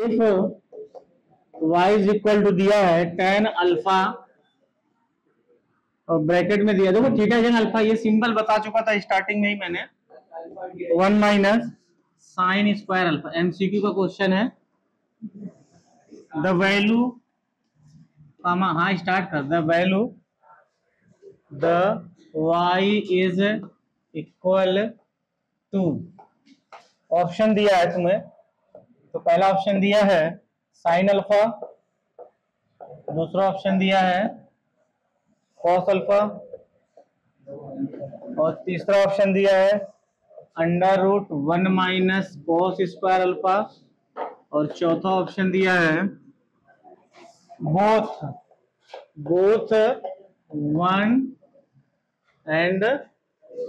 If y is equal to दिया है tan alpha और ब्रैकेट में दिया, देखो थीटा जन अल्फा, ये सिंबल बता चुका था स्टार्टिंग में ही मैंने, 1 minus sine square alpha. MCQ का क्वेश्चन है। द वैल्यू हाँ स्टार्ट कर, the value the y is equal to, option दिया है तुम्हें, तो पहला ऑप्शन दिया है साइन अल्फा, दूसरा ऑप्शन दिया है कॉस अल्फा, और तीसरा ऑप्शन दिया है under root 1 minus cos square alpha, और चौथा ऑप्शन दिया है बोथ 1 एंड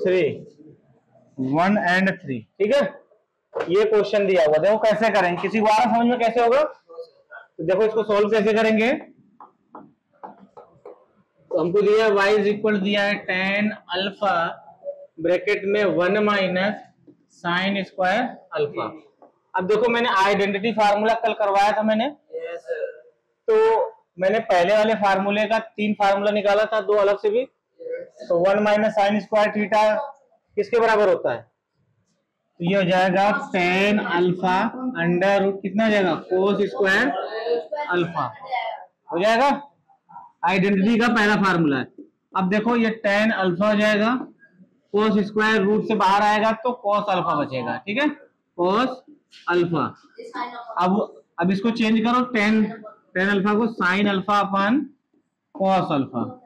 3, ठीक है। ये क्वेश्चन दिया हुआ, देखो कैसे करेंगे, किसी को आ रहा समझ में कैसे होगा, तो देखो इसको सॉल्व कैसे करेंगे। तो हमको दिया y इज इक्वल दिया है tan अल्फा ब्रैकेट में 1 माइनस साइन स्क्वायर अल्फा। अब देखो मैंने आइडेंटिटी फार्मूला कल करवाया था मैंने, तो मैंने पहले वाले फार्मूले का 3 फार्मूला निकाला था, 2 अलग से भी। तो 1 माइनस साइन स्क्वायर थीटा किसके बराबर होता है, तो ये हो जाएगा tan अल्फा अंडर रूट कितना हो जाएगा कोस स्क्वायर अल्फा हो जाएगा। आइडेंटिटी का पहला फार्मूला है। अब देखो ये tan अल्फा हो जाएगा, कोस स्क्वायर रूट से बाहर आएगा तो cos अल्फा बचेगा, ठीक है, cos अल्फा। अब इसको चेंज करो, tan अल्फा को साइन अल्फा अपन cos alpha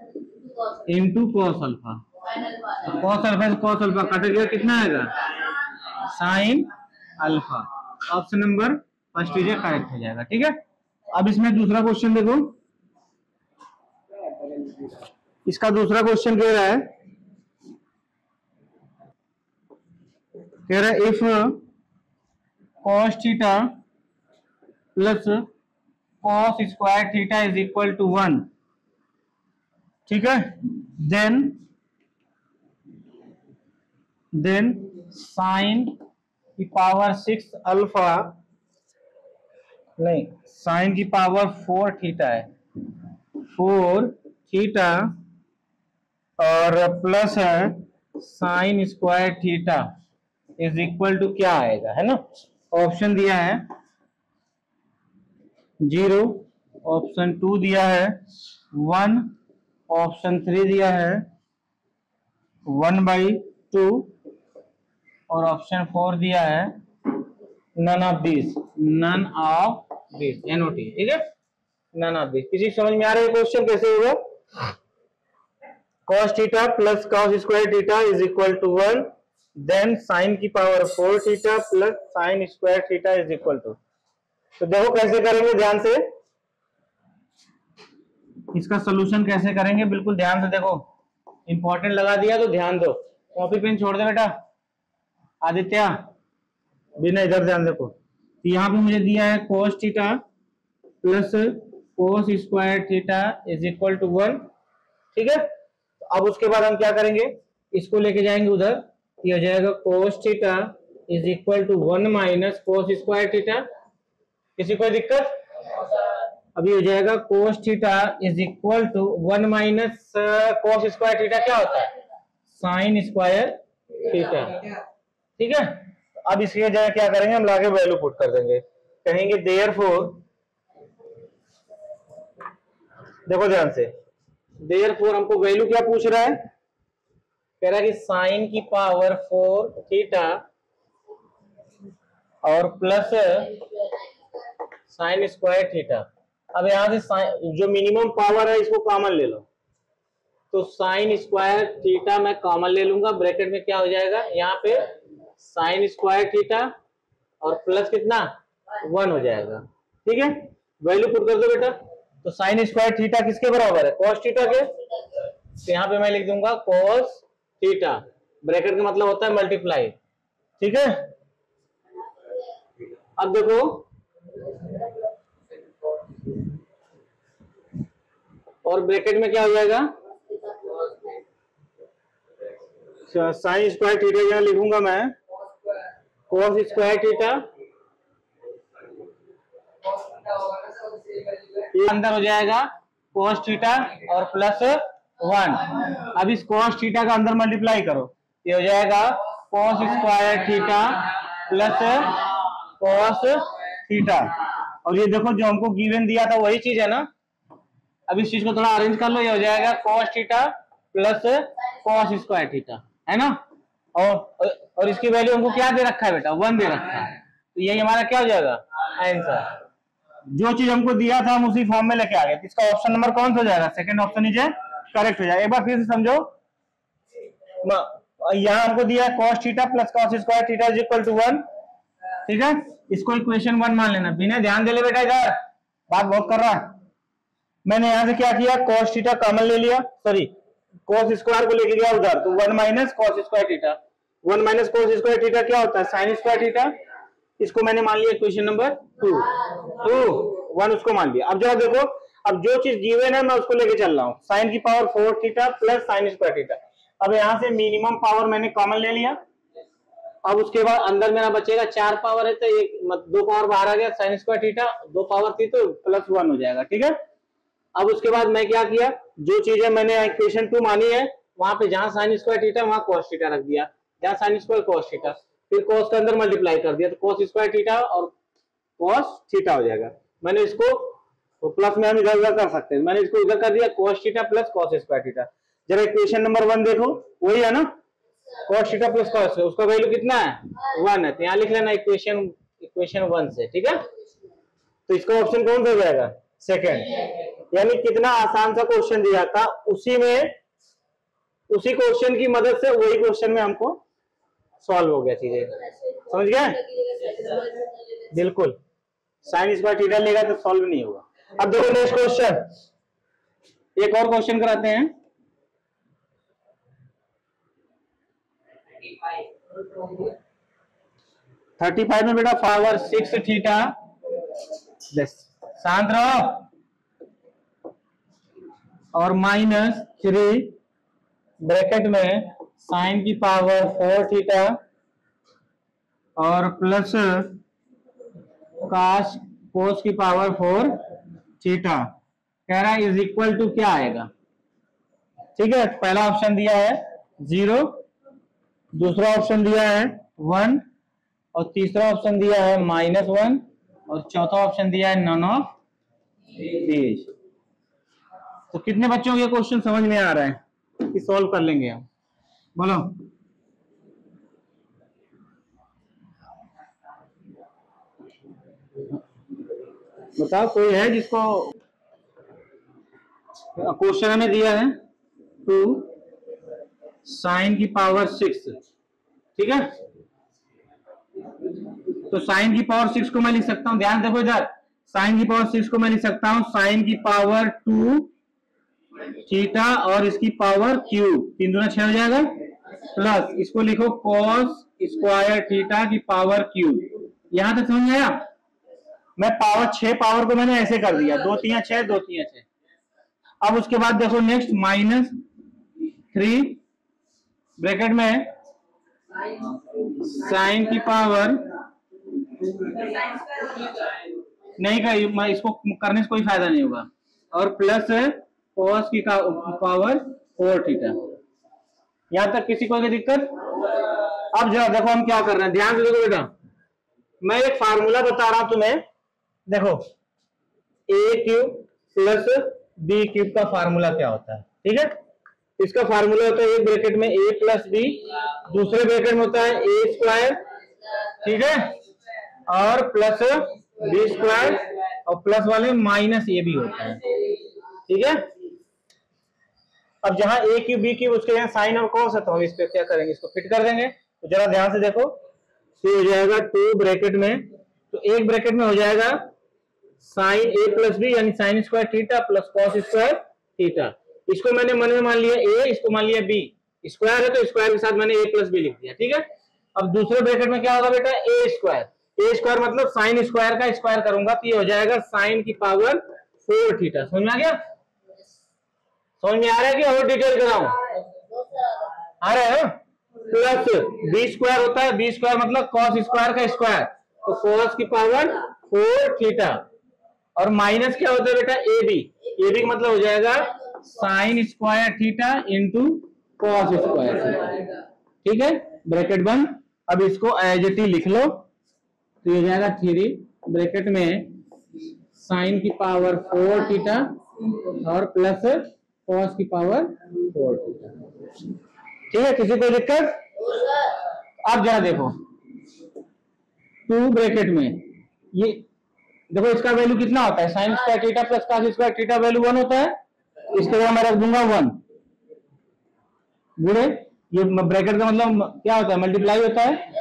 into cos alpha, cos alpha से cos अल्फा कट गया, कितना आएगा sine alpha. Option number first is correct हो जाएगा, ठीक है। अब इसमें दूसरा क्वेश्चन देखो, इसका दूसरा क्वेश्चन कह रहा है if cos theta plus cos square theta is equal to 1, ठीक है, देन साइन की पावर 6 अल्फा, नहीं साइन की पावर 4 थीटा है, 4 थीटा और प्लस है sine square theta is equal to क्या आएगा, है ना। ऑप्शन दिया है 0, ऑप्शन 2 दिया है 1, ऑप्शन 3 दिया है 1/2 और ऑप्शन 4 दिया है नन ऑफ दिस, NOT, ठीक है, नन ऑफ दिस। किसी समझ में आ रहा है क्वेश्चन कैसे होगा। cos theta plus cos square theta is equal to 1, then sine की power 4 theta plus sine square theta is equal to. तो देखो कैसे करेंगे, ध्यान से इसका सोल्यूशन कैसे करेंगे, बिल्कुल ध्यान से देखो, इंपॉर्टेंट लगा दिया तो ध्यान दो, कॉपी पेन छोड़ दे बेटा आदित्य, बिना इधर ध्यान देखो। तो यहाँ पे मुझे दिया है cos theta plus cos square theta is equal to 1, ठीक है। अब उसके बाद हम क्या करेंगे, इसको लेके जाएंगे उधर, ये हो जाएगा cos theta is equal to 1 minus cos square theta. किसी को दिक्कत, अभी हो जाएगा cos theta is equal to 1 minus cos square theta क्या होता है साइन स्क्वायर थीटा, ठीक है। अब इसकी जगह क्या करेंगे, हम लाके वैल्यू पुट कर देंगे, कहेंगे देयरफॉर, देखो ध्यान से, देयरफॉर हमको वैल्यू क्या पूछ रहा है, कह रहा है कि साइन की पावर 4 थीटा और प्लस साइन स्क्वायर थीटा। अब यहां से जो मिनिमम पावर है इसको कॉमन ले लो, तो साइन स्क्वायर थीटा मैं कॉमन ले लूंगा, ब्रैकेट में क्या हो जाएगा यहाँ पे साइन स्क्वायर थीटा और प्लस कितना 1 हो जाएगा, ठीक है। वैल्यू पुट कर दो बेटा, तो साइन स्क्वायर थीटा किसके बराबर है cos थीटा के, तो यहाँ पे मैं लिख दूंगा cos थीटा, ब्रैकेट का मतलब होता है मल्टीप्लाई, ठीक है। अब देखो और ब्रैकेट में क्या हो जाएगा, साइन स्क्वायर थीटा यहाँ लिखूंगा मैं cos स्क्वायर थीटा ये अंदर हो जाएगा cos थीटा और प्लस 1। अब इस cos थीटा का अंदर मल्टीप्लाई करो, ये हो जाएगा cos square theta plus cos theta. और ये देखो जो हमको गिवन दिया था वही चीज है ना। अब इस चीज को थोड़ा अरेंज कर लो, ये हो जाएगा cos theta plus cos square theta, है ना। और इसकी वैल्यू हमको क्या दे रखा है बेटा, 1 दे रखा है। तो यही हमारा क्या हो जाएगा आंसर। जो चीज हमको दिया था हम उसी फॉर्म में लेके आ गए। इसका ऑप्शन नंबर कौन सा हो जाएगा, सेकंड ऑप्शन इज करेक्ट हो जाएगा। एक बार फिर से समझो, यहाँ हमको दिया है cos theta plus cos square theta is equal to 1, ठीक है। इसको इक्वेशन 1 मान लेना। बिना ध्यान दे ले बेटा, इधर बात बहुत कर रहा है। मैंने यहां से क्या किया, cos थीटा कॉमन ले लिया, सॉरी cos स्क्वायर को लेके गया उधर, तो 1 minus cos square theta. 1 minus cos square theta क्या होता है, sin स्क्वायर थीटा। इसको मैंने मान लिया इक्वेशन नंबर 2, 1 उसको मान लिया। अब जरा देखो, अब जो चीज गिवन है मैं उसको लेके चल रहा हूँ, sin की power 4 theta plus sin square theta. अब यहाँ से मिनिमम पावर मैंने कॉमन ले लिया। अब उसके बाद अंदर मेरा बचेगा 4 पावर है, तो एक 2 पावर बाहर आ गया, sin स्क्वायर थीटा 2 पावर थी तो प्लस 1 हो जाएगा, ठीक है। अब उसके बाद मैं क्या किया, जो चीजें मैंने इक्वेशन 2 मानी है वहां पे जहां sin स्क्वायर थीटा वहां cos थीटा रख दिया, जहां sin स्क्वायर cos थीटा, फिर cos के अंदर मल्टीप्लाई कर दिया, तो cos स्क्वायर थीटा और cos थीटा हो जाएगा। मैंने इसको प्लस में हम इधर उधर कर सकते हैं, मैंने इसको इधर कर दिया cos theta plus cos square theta. जरा इक्वेशन नंबर 1 देखो, वही है ना, cos थीटा प्लस cos, उसका वैल्यू कितना है 1 है, तो यहाँ लिख लेना इक्वेशन 1 से, ठीक है। तो इसका ऑप्शन कौन सा हो जाएगा, सेकंड। यानी कितना आसान सा क्वेश्चन दिया था, उसी क्वेश्चन की मदद से वही क्वेश्चन में हमको सॉल्व हो गया चीजें, समझ गए। बिल्कुल, sin स्क्वायर थीटा लेगा तो सॉल्व नहीं होगा। अब देखो नेक्स्ट क्वेश्चन, एक और क्वेश्चन कराते हैं। 35 में बेटा पावर 6 थीटा, शांत रहो, और माइनस 3 ब्रैकेट में साइन की पावर 4 थीटा और प्लस कोस की पावर 4 थीटा। कह रहा है इज इक्वल टू क्या आएगा, ठीक है। पहला ऑप्शन दिया है 0, दूसरा ऑप्शन दिया है 1, और तीसरा ऑप्शन दिया है -1, और चौथा ऑप्शन दिया है नन ऑफ दीज। तो कितने बच्चों को ये क्वेश्चन समझ में आ रहा है कि सॉल्व कर लेंगे हम, बोलो। बताओ, कोई है जिसको क्वेश्चन हमें दिया है 2 साइन की पावर 6, ठीक है। तो साइन की पावर 6 को मैं लिख सकता हूं, ध्यान देखो इधर, साइन की पावर 6 को मैं लिख सकता हूं साइन की पावर 2 थीटा और इसकी पावर क्यूब, 3 दूना 6 हो जाएगा, प्लस इसको लिखो cos स्क्वायर थीटा की पावर क्यूब। यहां तक समझ आया। मैं पावर 6 पावर को मैंने ऐसे कर दिया, 2 3 6 2 3 6। अब उसके बाद देखो नेक्स्ट -3 ब्रैकेट में साइन की पावर, नहीं कर, इसको करने से कोई फायदा नहीं होगा, और प्लस cos की पावर 4 थीटा। यहां तक किसी को कोई दिक्कत। अब जरा देखो हम क्या कर रहे हैं, ध्यान से देखो बेटा, मैं एक फार्मूला बता रहा हूं तुम्हें। देखो a cube plus b cube का फार्मूला क्या होता है, ठीक है। इसका फार्मूला होता है एक ब्रैकेट में a प्लस b, दूसरे ब्रैकेट में होता है a स्क्वायर, ठीक है, और प्लस b स्क्वायर, और प्लस वाले माइनस a भी होता है, ठीक है। अब जहां a क्यूब b क्यूब उसके यहाँ साइन और कॉस है, तो हम इस पे क्या करेंगे, इसको फिट कर देंगे। तो जरा ध्यान से देखो, तो हो जाएगा 2 ब्रैकेट में, तो एक ब्रैकेट में हो जाएगा साइन a प्लस b यानी sign square theta plus cos square theta. इसको मैंने मन में मान लिया a, इसको मान लिया b, स्क्वायर है तो स्क्वायर के साथ मैंने a प्लस b लिख दिया, ठीक है। अब दूसरे ब्रैकेट में क्या होगा बेटा, a स्क्वायर मतलब साइन स्क्वायर का स्क्वायर करूंगा तो ये हो जाएगा साइन की पावर 4 थीटा। समझ में आ गया, समझ में आ रहा है कि और डिटेल कराऊं, आ रहा है। प्लस b स्क्वायर होता है, b स्क्वायर मतलब कॉस स्क्वायर का स्क्वायर, तो कॉस की पावर 4 थीटा, और माइनस क्या होता है बेटा, ए बी। ए बी का मतलब हो जाएगा sign square theta into cos square theta. ठीक है, ब्रैकेट बंद। अब इसको एज इट इज लिख लो, तो ये जाएगा 3 ब्रैकेट में साइन की पावर 4 थीटा और प्लस कॉस की पावर 4 थीटा। ठीक है, किसी को दिक्कत? अब जरा देखो 2 ब्रैकेट में ये देखो, इसका वैल्यू कितना होता है, sine square theta plus cos square theta value 1 होता है। इसके जगह मैं रख दूंगा 1 गुणे, ये ब्रैकेट का मतलब क्या होता है, मल्टीप्लाई होता है।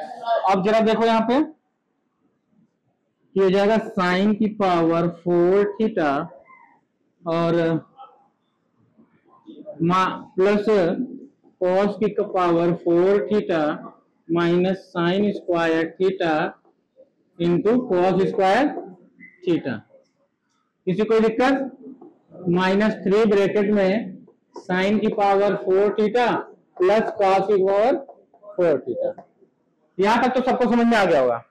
अब जरा देखो यहाँ पे ये हो जाएगा साइन की पावर 4 थीटा और प्लस कॉस की power 4 theta minus sine square theta into cos square theta. किसी कोई दिक्कत? -3 ब्रैकेट में साइन की पावर 4 थीटा प्लस कॉस की पावर 4 थीटा। यहां तक तो सबको समझ में आ गया होगा।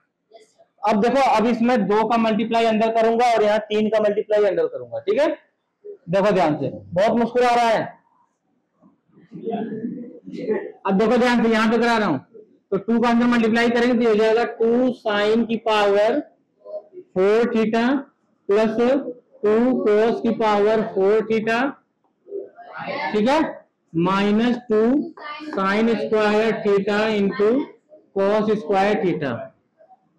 अब देखो, अब इसमें 2 का मल्टीप्लाई अंदर करूंगा और यहाँ 3 का मल्टीप्लाई अंदर करूंगा। ठीक है, देखो ध्यान से, बहुत मुश्किल आ रहा है। अब देखो ध्यान से, यहां पे करा रहा हूं, तो 2 का अंदर मल्टीप्लाई करेंगे तो हो जाएगा 2 साइन की पावर 4 थीटा प्लस 2 कोस की पावर 4 थीटा। ठीक है, -2 sine square theta into cos square theta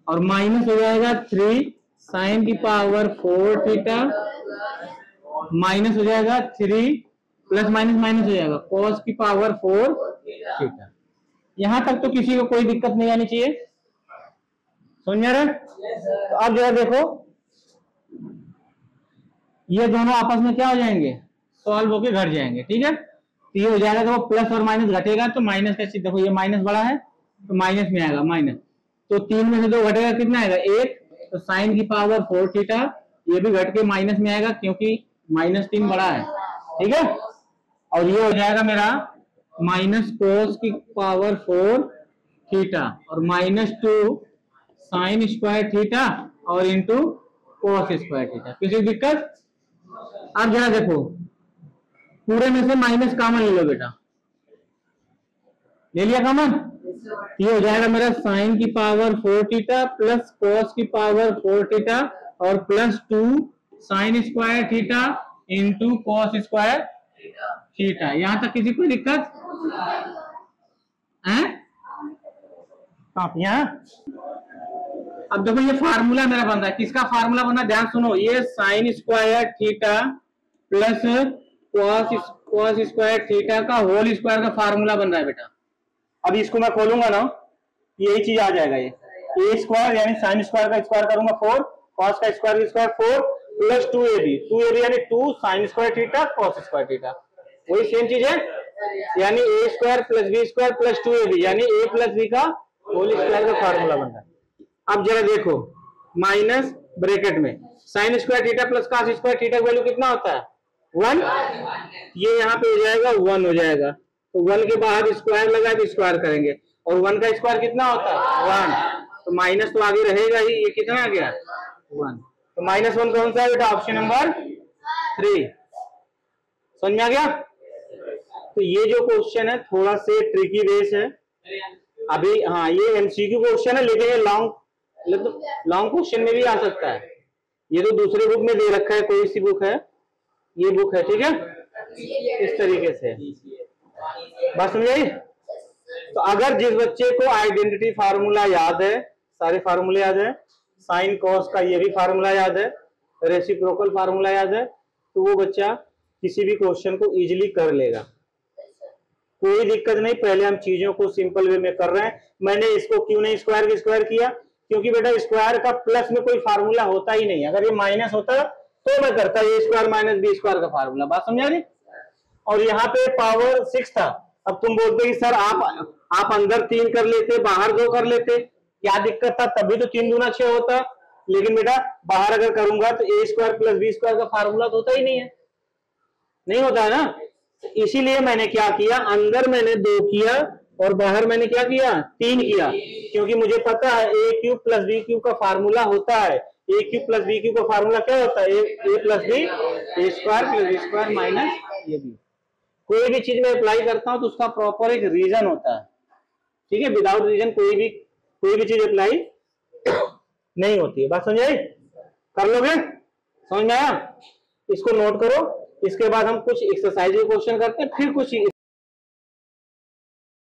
और माइनस हो जाएगा 3 साइन की पावर 4 थीटा माइनस हो जाएगा 3 प्लस माइनस माइनस हो जाएगा कॉस की पावर 4 थीटा। यहां तक तो किसी को कोई दिक्कत नहीं आनी चाहिए, समझ आ रहा है? तो अब जरा देखो, ये दोनों आपस में क्या हो जाएंगे, सॉल्व होके घट जाएंगे। ठीक है, तो ये हो जाएगा, देखो प्लस और माइनस घटेगा तो माइनस का, देखो ये माइनस बड़ा है तो माइनस में आएगा माइनस, तो 3 में से 2 घटेगा, कितना आएगा 1। तो साइन की पावर 4 थीटा ये भी घट के माइनस में आएगा क्योंकि -3 बड़ा है। ठीक है, और ये हो जाएगा मेरा माइनस कोस की पावर 4 थीटा और -2 साइन स्क्वायर थीटा और इंटू कोस स्क्वायर थीटा। किसी दिक्कत? अब जरा देखो, पूरे में से माइनस कॉमन ले लो बेटा, ले लिया कॉमन, ये हो जाएगा मेरा साइन की पावर 4 थीटा प्लस कॉस की पावर 4 थीटा और plus 2 sine square theta into cos square theta. यहां तक किसी को दिक्कत है? यहाँ अब देखो, ये फार्मूला मेरा बन रहा है, किसका फार्मूला बना, ध्यान सुनो, ये sign square theta plus cos square theta का होल स्क्वायर का फार्मूला बन रहा है बेटा। अब इसको मैं खोलूंगा ना, यही चीज आ जाएगा, ये ए स्क्वायर यानी साइन स्क्वायर का स्क्वायर करूंगा 4, कॉस का स्क्वायर 4 प्लस 2ab यानी 2 sine square theta cos square theta, वही सेम चीज है, यानी A square plus B square plus 2ab यानी a प्लस बी का होल स्क्वायर का फार्मूला बन रहा है। अब जरा देखो, माइनस ब्रैकेट में sine square theta plus cos square theta का वैल्यू कितना होता है 1, ये यहाँ पे हो जाएगा 1 हो जाएगा, तो 1 के बाहर स्क्वायर लगा तो स्क्वायर करेंगे और 1 का स्क्वायर कितना होता है 1, तो माइनस तो आगे रहेगा ही, ये कितना आ गया 1, तो -1 कौन सा है बेटा, ऑप्शन नंबर 3। समझ में आ गया? तो ये जो क्वेश्चन है थोड़ा से ट्रिकी बेस है अभी, हाँ ये एमसीक्यू क्वेश्चन है लेकिन ये लॉन्ग क्वेश्चन में भी आ सकता है। ये तो दूसरे बुक में दे रखा है, कोई सी बुक है, ये बुक है, ठीक है, इस तरीके से बात समझ आई? तो अगर जिस बच्चे को आइडेंटिटी फार्मूला याद है, सारे फार्मूले याद है, साइन कॉस का ये भी फार्मूला याद है, रेसिप्रोकल फार्मूला याद है, तो वो बच्चा किसी भी क्वेश्चन को इजीली कर लेगा, कोई दिक्कत नहीं। पहले हम चीजों को सिंपल वे में कर रहे हैं। मैंने इसको क्यों नहीं स्क्वायर के स्क्वायर किया, क्योंकि बेटा स्क्वायर का प्लस में कोई फार्मूला होता ही नहीं, अगर ये माइनस होता तो मैं करता ये स्क्वायर माइनस बी स्क्वायर का फार्मूला, बात समझा रही? और यहाँ पे पावर 6 था, अब तुम बोलते कि सर आप अंदर 3 कर लेते बाहर 2 कर लेते, क्या दिक्कत था, तभी तो 3 दूना 6 होता, लेकिन बेटा बाहर अगर करूंगा तो ए स्क्वायर प्लस बी स्क्वायर का फार्मूला तो होता ही नहीं है, नहीं होता है ना। इसीलिए मैंने क्या किया, अंदर मैंने 2 किया और बाहर मैंने क्या किया 3 किया, क्योंकि मुझे पता है A cube plus B cube का फार्मूला होता है, A cube plus B cube का फार्मूला क्या होता है, A plus B A square plus B square minus A B. कोई भी चीज में अप्लाई करता हूं तो उसका प्रॉपर एक रीजन होता है, ठीक है। विदाउट रीजन कोई भी चीज अप्लाई नहीं होती है। बात समझ आई? कर लोगे? समझ में आया? इसको नोट करो। इसके बाद हम कुछ एक्सरसाइज के क्वेश्चन करते हैं, फिर कुछ